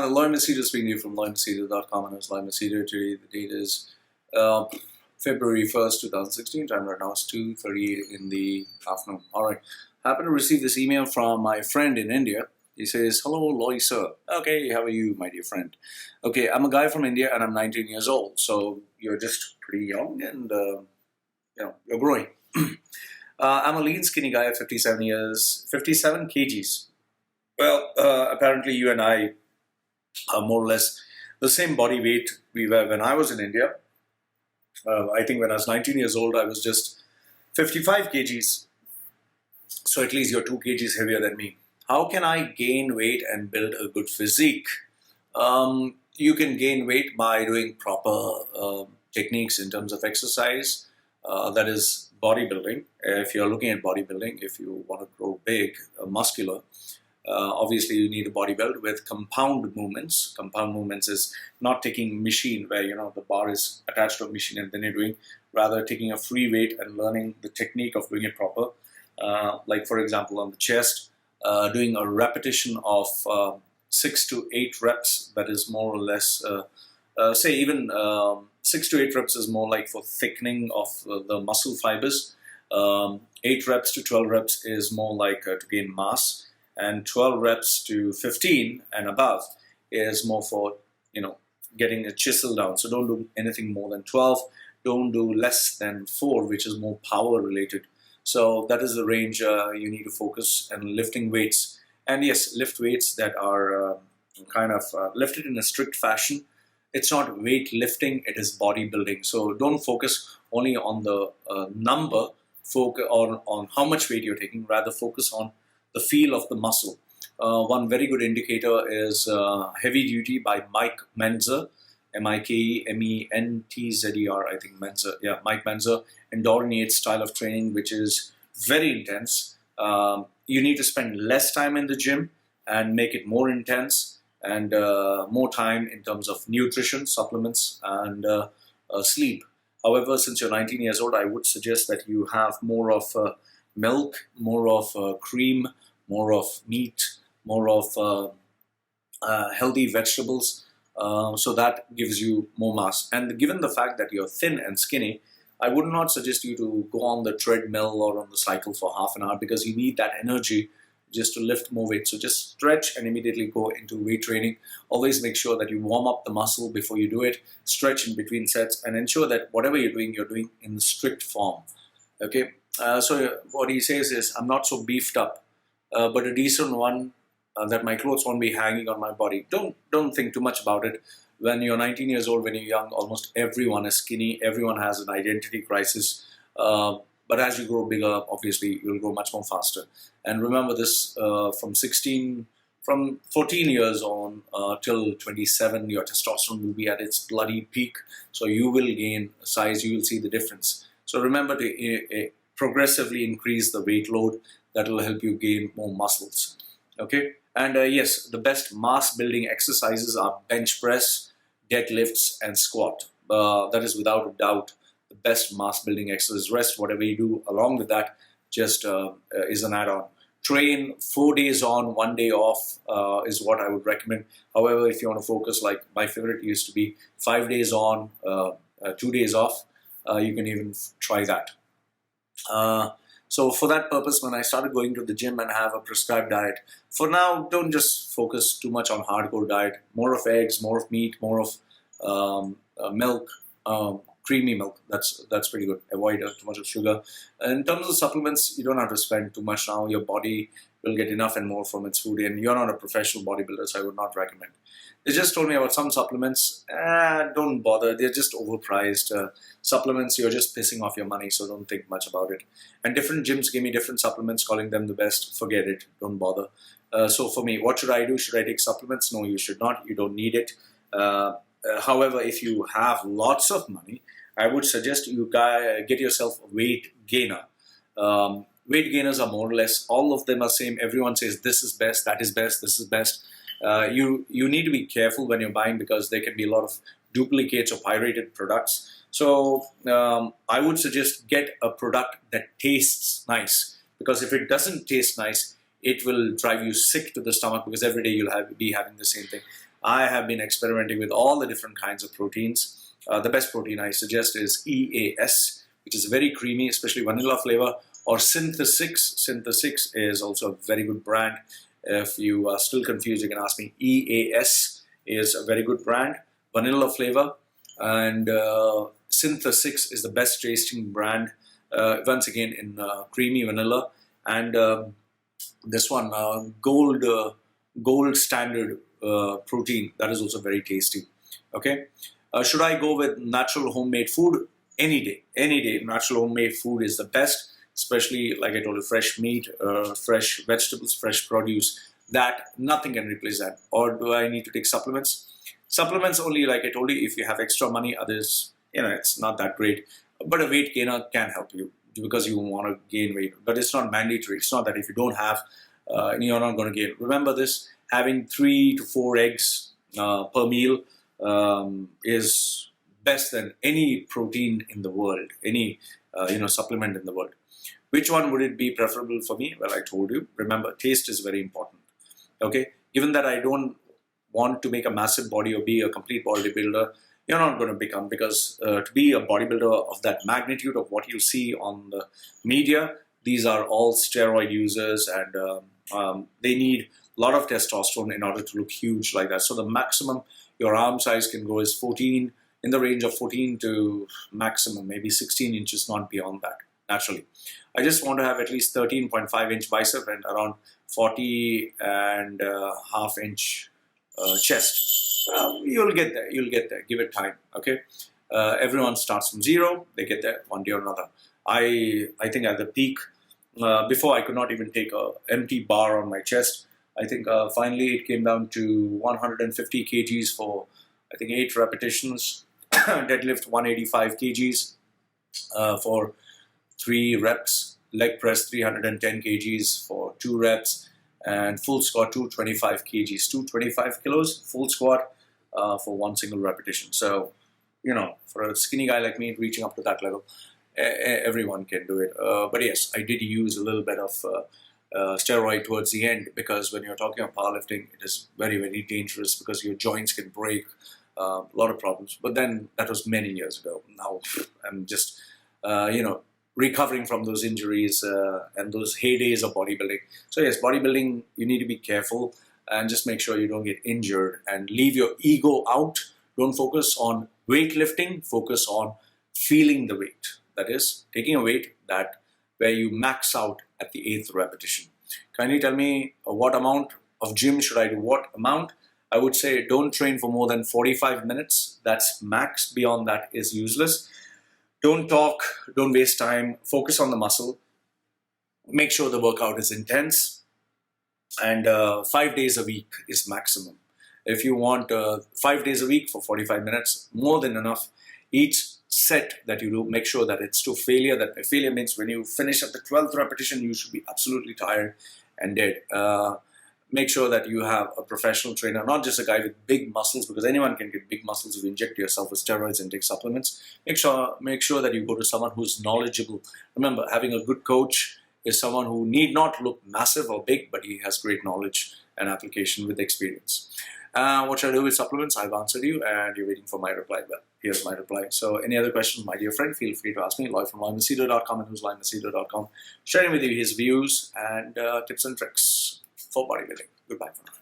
Loy Machedo speaking to you from loymachedo.com, and it's Loy Machedo. Today the date is February 1st, 2016. Time right now is 2:38 in the afternoon. Alright, happened to receive this email from my friend in India. He says, "Hello Loy sir. Okay, how are you, my dear friend? Okay, I'm a guy from India and I'm 19 years old. So you're just pretty young and you're growing. I'm a lean skinny guy at 57 kgs. Well, apparently you and I are more or less the same body weight we were when I was in India. I think when I was 19 years old, I was just 55 kgs. So at least you're 2 kgs heavier than me. How can I gain weight and build a good physique? You can gain weight by doing proper techniques in terms of exercise. That is bodybuilding. If you're looking at bodybuilding, if you want to grow big, muscular, obviously you need a body build with compound movements. Compound movements is not taking machine where the bar is attached to a machine and then you're doing, rather taking a free weight and learning the technique of doing it proper. Like for example on the chest, doing a repetition of 6 to 8 reps. That is more or less, say even 6 to 8 reps is more like for thickening of the muscle fibers. 8 reps to 12 reps is more like to gain mass. And 12 reps to 15 and above is more for, getting a chisel down. So don't do anything more than 12. Don't do less than 4, which is more power related. So that is the range you need to focus, and lifting weights. And yes, lift weights that are kind of lifted in a strict fashion. It's not weight lifting, it is bodybuilding. So don't focus only on the number, focus on how much weight you're taking, rather focus on the feel of the muscle. One very good indicator is Heavy Duty by Mike Menzer, Mikemenzzer, I think Menzer. Yeah, Mike Menzer, Endurance style of training, which is very intense. You need to spend less time in the gym and make it more intense, and more time in terms of nutrition, supplements, and sleep. However, since you're 19 years old, I would suggest that you have more of milk, more of cream, more of meat, more of healthy vegetables, so that gives you more mass. And given the fact that you're thin and skinny, I would not suggest you to go on the treadmill or on the cycle for half an hour, because you need that energy just to lift more weight. So just stretch and immediately go into weight training. Always make sure that you warm up the muscle before you do it, stretch in between sets, and ensure that whatever you're doing in the strict form. Okay, so what he says is, I'm not so beefed up, but a decent one, that my clothes won't be hanging on my body. Don't think too much about it. When you're 19 years old, when you're young, almost everyone is skinny. Everyone has an identity crisis. But as you grow bigger, obviously you'll grow much more faster. And remember this: from 14 years on till 27, your testosterone will be at its bloody peak. So you will gain size. You will see the difference. So remember to progressively increase the weight load. That will help you gain more muscles. Okay, and yes, the best mass building exercises are bench press, deadlifts, and squat. That is without a doubt the best mass building exercise. Rest, whatever you do along with that, just is an add-on. Train 4 days on, 1 day off is what I would recommend. However, if you want to focus, like my favorite used to be 5 days on, 2 days off, you can even try that. So for that purpose, when I started going to the gym and have a prescribed diet, for now, don't just focus too much on hardcore diet. More of eggs, more of meat, more of milk, creamy milk. That's pretty good. Avoid too much of sugar. In terms of supplements, you don't have to spend too much now. Your body will get enough and more from its food. And you're not a professional bodybuilder, so I would not recommend. They just told me about some supplements. Don't bother. They're just overpriced. Supplements, you're just pissing off your money, so don't think much about it. And different gyms give me different supplements, calling them the best. Forget it. Don't bother. So for me, what should I do? Should I take supplements? No, you should not. You don't need it. However, if you have lots of money, I would suggest you get yourself a weight gainer. Weight gainers are more or less, all of them are same. Everyone says this is best, that is best, this is best. You need to be careful when you're buying, because there can be a lot of duplicates or pirated products. So I would suggest get a product that tastes nice, because if it doesn't taste nice, it will drive you sick to the stomach, because every day you'll be having the same thing. I have been experimenting with all the different kinds of proteins. The best protein I suggest is EAS, which is very creamy, especially vanilla flavor, or Synthesix. Synthesix is also a very good brand. If you are still confused, you can ask me. EAS is a very good brand, vanilla flavor, and Synthesix is the best tasting brand, once again in creamy vanilla. And this one, gold standard protein, that is also very tasty. Okay, should I go with natural homemade food? Any day, natural homemade food is the best, especially like I told you, fresh meat, fresh vegetables, fresh produce. That nothing can replace that. Or do I need to take supplements? Supplements only, like I told you, if you have extra money. Others, it's not that great. But a weight gainer can help you because you want to gain weight. But it's not mandatory. It's not that if you don't have, you're not going to gain. Remember this: having 3 to 4 eggs per meal is best than any protein in the world, any supplement in the world. Which one would it be preferable for me? Well, I told you. Remember, taste is very important. Okay, given that I don't want to make a massive body or be a complete bodybuilder, you're not going to become, because to be a bodybuilder of that magnitude of what you see on the media, these are all steroid users, and they need a lot of testosterone in order to look huge like that. So the maximum your arm size can go is 14, in the range of 14 to maximum maybe 16 inches, not beyond that. Naturally, I just want to have at least 13.5 inch bicep and around 40 and half inch chest. You'll get there. You'll get there. Give it time. Okay. Everyone starts from zero. They get there one day or another. I think at the peak, before I could not even take a empty bar on my chest. I think finally it came down to 150 kgs for I think 8 repetitions. Deadlift 185 kgs for 3 reps. Leg press 310 kgs for 2 reps. And full squat 225 kgs, 225 kilos, full squat for 1 single repetition. So, for a skinny guy like me, reaching up to that level, everyone can do it. But yes, I did use a little bit of steroid towards the end, because when you're talking about powerlifting, it is very, very dangerous because your joints can break, a lot of problems. But then that was many years ago. Now I'm just, recovering from those injuries and those heydays of bodybuilding. So yes, bodybuilding, you need to be careful and just make sure you don't get injured and leave your ego out. Don't focus on weightlifting, focus on feeling the weight. That is, taking a weight where you max out at the 8th repetition. Kindly tell me what amount of gym should I do? What amount? I would say don't train for more than 45 minutes. That's max. Beyond that is useless. Don't talk, don't waste time, focus on the muscle. Make sure the workout is intense, and 5 days a week is maximum. If you want 5 days a week for 45 minutes, more than enough. Each set that you do, make sure that it's to failure. That failure means when you finish at the 12th repetition, you should be absolutely tired and dead. Make sure that you have a professional trainer, not just a guy with big muscles, because anyone can get big muscles if you inject yourself with steroids and take supplements. Make sure that you go to someone who's knowledgeable. Remember, having a good coach is someone who need not look massive or big, but he has great knowledge and application with experience. What should I do with supplements? I've answered you, and you're waiting for my reply. Well, here's my reply. So any other questions, my dear friend, feel free to ask me. Loy from loymachedo.com and who's loymachedo.com, sharing with you his views and tips and tricks for bodybuilding. Goodbye for now.